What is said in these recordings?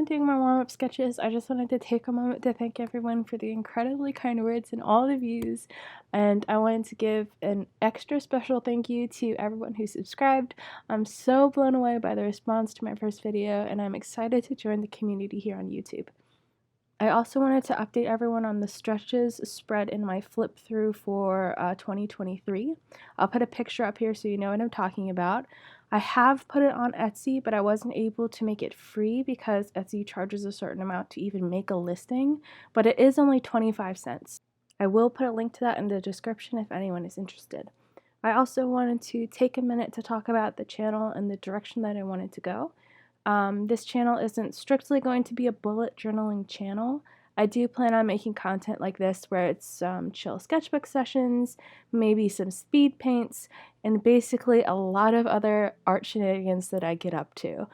done doing my warm-up sketches, I just wanted to take a moment to thank everyone for the incredibly kind words and all the views, and I wanted to give an extra special thank you to everyone who subscribed. I'm so blown away by the response to my first video, and I'm excited to join the community here on YouTube. I also wanted to update everyone on the stretches spread in my flip through for 2023. I'll put a picture up here so you know what I'm talking about. I have put it on Etsy, but I wasn't able to make it free because Etsy charges a certain amount to even make a listing, but it is only 25 cents. I will put a link to that in the description if anyone is interested. I also wanted to take a minute to talk about the channel and the direction that I wanted to go. This channel isn't strictly going to be a bullet journaling channel. I do plan on making content like this where it's chill sketchbook sessions, maybe some speed paints, and basically a lot of other art shenanigans that I get up to.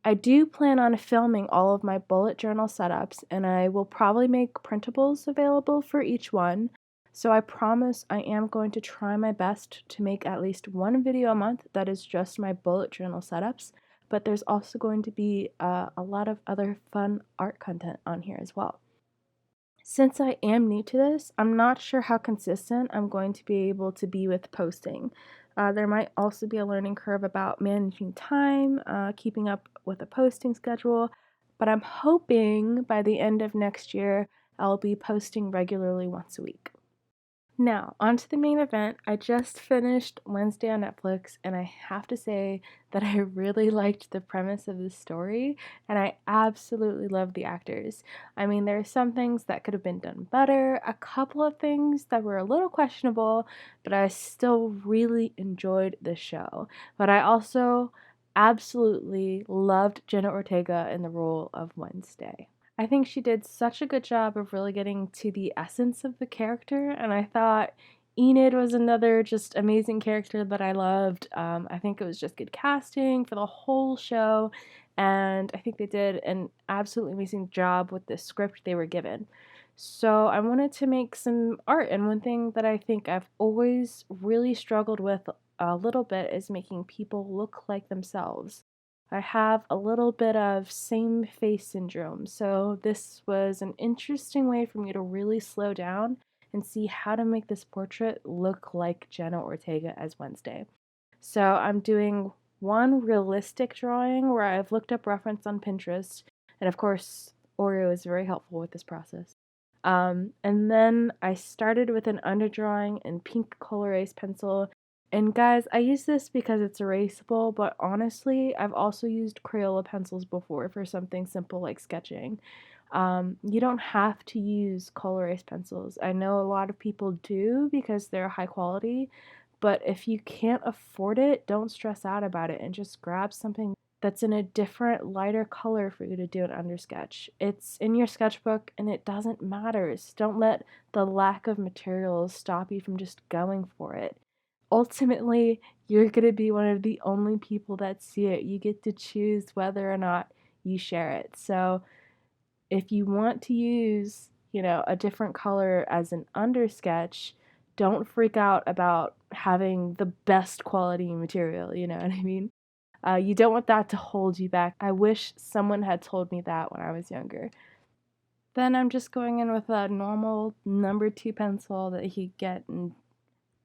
I do plan on filming all of my bullet journal setups, and I will probably make printables available for each one. So I promise I am going to try my best to make at least one video a month that is just my bullet journal setups, but there's also going to be a lot of other fun art content on here as well. Since I am new to this, I'm not sure how consistent I'm going to be able to be with posting. There might also be a learning curve about managing time, keeping up with a posting schedule, but I'm hoping by the end of next year I'll be posting regularly once a week. Now, on to the main event. I just finished Wednesday on Netflix, and I have to say that I really liked the premise of the story, and I absolutely love the actors. I mean, there are some things that could have been done better, a couple of things that were a little questionable, but I still really enjoyed the show. But I also absolutely loved Jenna Ortega in the role of Wednesday. I think she did such a good job of really getting to the essence of the character, and I thought Enid was another just amazing character that I loved. I think it was just good casting for the whole show, and I think they did an absolutely amazing job with the script they were given. So I wanted to make some art, and one thing that I think I've always really struggled with a little bit is making people look like themselves. I have a little bit of same face syndrome, so this was an interesting way for me to really slow down and see how to make this portrait look like Jenna Ortega as Wednesday. So I'm doing one realistic drawing where I've looked up reference on Pinterest, and of course, Oreo is very helpful with this process. And then I started with an underdrawing in pink Colorace pencil. And guys, I use this because it's erasable, but honestly, I've also used Crayola pencils before for something simple like sketching. You don't have to use Colorace pencils. I know a lot of people do because they're high quality, but if you can't afford it, don't stress out about it and just grab something that's in a different, lighter color for you to do an undersketch. It's in your sketchbook and it doesn't matter. So don't let the lack of materials stop you from just going for it. Ultimately, you're going to be one of the only people that see it. You get to choose whether or not you share it. So if you want to use, a different color as an undersketch, don't freak out about having the best quality material, you know what I mean? You don't want that to hold you back. I wish someone had told me that when I was younger. Then I'm just going in with a normal number 2 pencil that you get in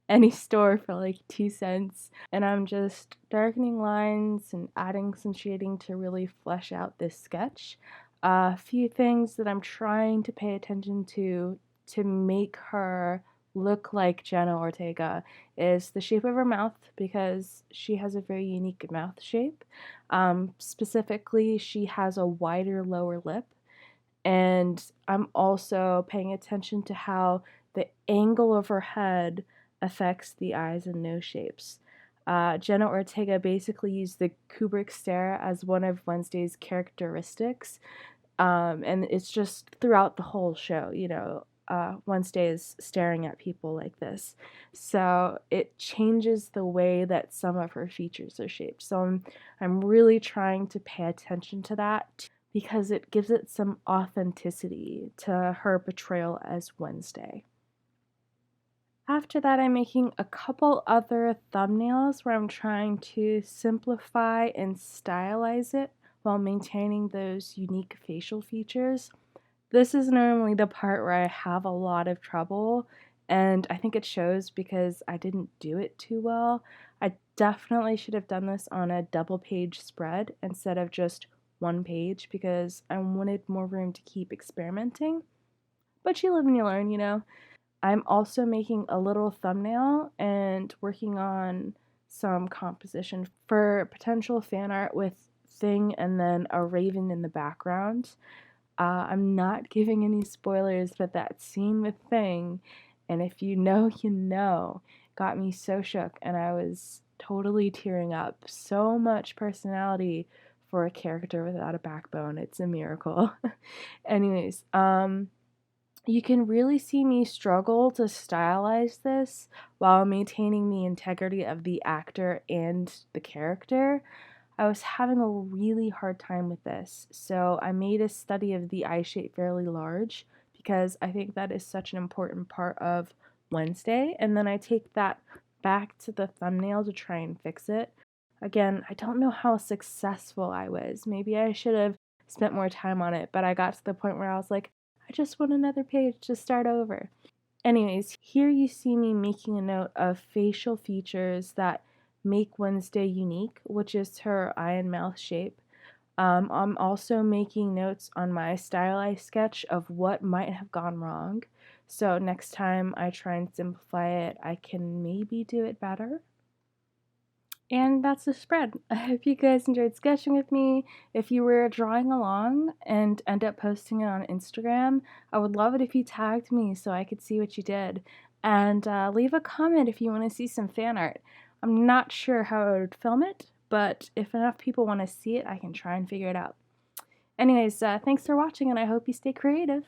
any store for like 2 cents, and I'm just darkening lines and adding some shading to really flesh out this sketch. A few things that I'm trying to pay attention to make her look like Jenna Ortega is the shape of her mouth, because she has a very unique mouth shape. Specifically, she has a wider lower lip, and I'm also paying attention to how the angle of her head affects the eyes and nose shapes. Jenna Ortega basically used the Kubrick stare as one of Wednesday's characteristics, and it's just throughout the whole show, Wednesday is staring at people like this. So it changes the way that some of her features are shaped. So I'm really trying to pay attention to that because it gives it some authenticity to her portrayal as Wednesday. After that, I'm making a couple other thumbnails where I'm trying to simplify and stylize it while maintaining those unique facial features. This is normally the part where I have a lot of trouble, and I think it shows because I didn't do it too well. I definitely should have done this on a double page spread instead of just one page because I wanted more room to keep experimenting. But you live and you learn, you know. I'm also making a little thumbnail and working on some composition for potential fan art with Thing and then a raven in the background. I'm not giving any spoilers, but that scene with Thing, and if you know, you know, got me so shook and I was totally tearing up. So much personality for a character without a backbone. It's a miracle. Anyways, you can really see me struggle to stylize this while maintaining the integrity of the actor and the character. I was having a really hard time with this, so I made a study of the eye shape fairly large because I think that is such an important part of Wednesday, and then I take that back to the thumbnail to try and fix it. Again, I don't know how successful I was. Maybe I should have spent more time on it, but I got to the point where I was like, I just want another page to start over. Anyways, here you see me making a note of facial features that make Wednesday unique, which is her eye and mouth shape. I'm also making notes on my stylized sketch of what might have gone wrong. So next time I try and simplify it, I can maybe do it better. And that's the spread. I hope you guys enjoyed sketching with me. If you were drawing along and end up posting it on Instagram, I would love it if you tagged me so I could see what you did. And leave a comment if you want to see some fan art. I'm not sure how I would film it, but if enough people want to see it, I can try and figure it out. Anyways, thanks for watching, and I hope you stay creative.